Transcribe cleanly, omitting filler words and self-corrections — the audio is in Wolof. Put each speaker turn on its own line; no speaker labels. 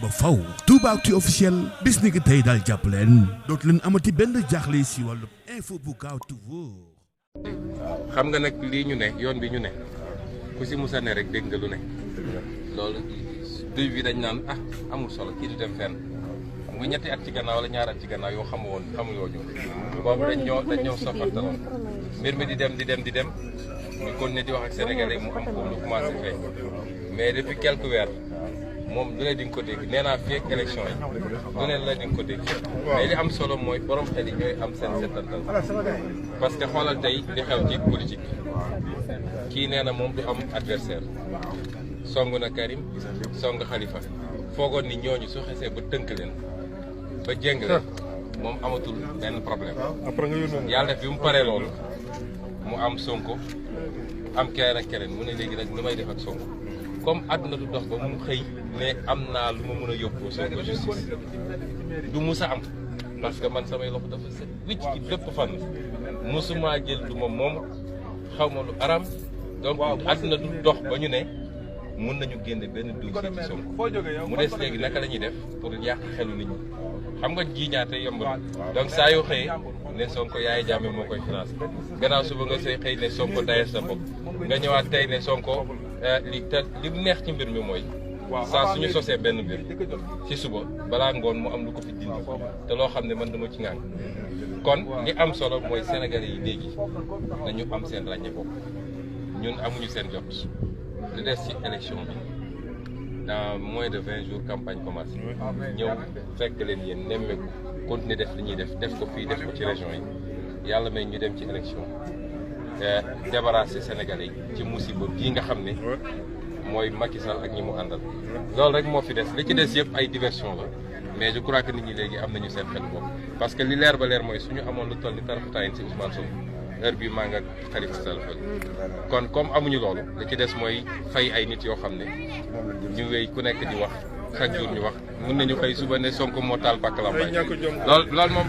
ba faw Toubactu officiel bis ni ki tey daal jàpp leen dootu leen amati benn jaaxle si wàllu info bu gaaw te wóor.
xam nga nag lii ñu ne yoon bi ñu ne ku si musa ne rek dégg nga lu ne loolu duy bi dañ naan amul solo kii du dem fenn xam nga ñetti at ci gannaaw wala ñaari at ci gannaaw yoo xamuloo ñu boobu dañ ñoo soppantaloon mbir mi di dem ñu continuer di wax ak sénégalais mu am ko lu commencé feeñ mais depuis quelques weer moom du ne di nga ko dégg nee naa fii ak élection yi du ne la di nga ko dégg mais li am solo mooy borom xel yi ñooy am seen settantal parce que xoolal tey li xew ci politique kii nee na moom du am adversaire song na Karim song Khalifa foogoon ni ñooñu su xesee ba tënk leen ba jéng leen moom amatul benn problème yàlla def bi mu paree loolu mu am Sonko am keneen ak keneen mu ne léegi nag lu may def ak Sonko comme àdduna du dox ba mu xëy ne am naa lu ma mën a yóbbu Sonko justice du musa am parce que man samay loxo dafa set wicc ci bépp fan musuma jël du ma moom xaw ma lu aram donc àdduna du dox ba ñu ne mun nañu génne benn dossier ci Sonko mu des léegi naka la ñuy def pour yàq xelu nit ñi xam nga jiiñaate yombul donc saa yoo xëyee ne Sonko yaay jàmme moo koy financé gannaaw suba nga say xëy ne Sonko daye sa bopp nga ñëwaat tey ne Sonko li neex ci mbir mi mooy saa suñu sosee benn mbir ci suba balaa ngoon mu am lu ko fi dindi te loo xam ne man dama ci ngaan kon li am solo mooy sénégalais yi léegi nañu am seen ràññe bopp ñun amuñu seen jot li des ci élection bi dans moins de 20 jours campagne commencé ñëw fekk leen yéen nemmeeku continuer def li ñuy def ko fii def ko ci région yi yàlla may ñu dem ci élection débarrasser sénégalais yi ci musiba bii nga xam ne mooy Macky Sall ak ñi mu àndal loolu rek moo fi des li ci des yëpp ay diversion la mais je crois que nit ñi léegi am nañu seen xel bopp parce que li leer ba leer mooy suñu amoon lu toll ni tarafataayin si Ousmane Sonko heure bii maa nga Khalifa Sall kon comme amuñu loolu li ci des mooy fay ay nit yoo xam ne ñu wéy ku nekk di wax chaque jour ñu wax mën nañu xëy suba ne Sonko moo taal Bakalamba loolu moom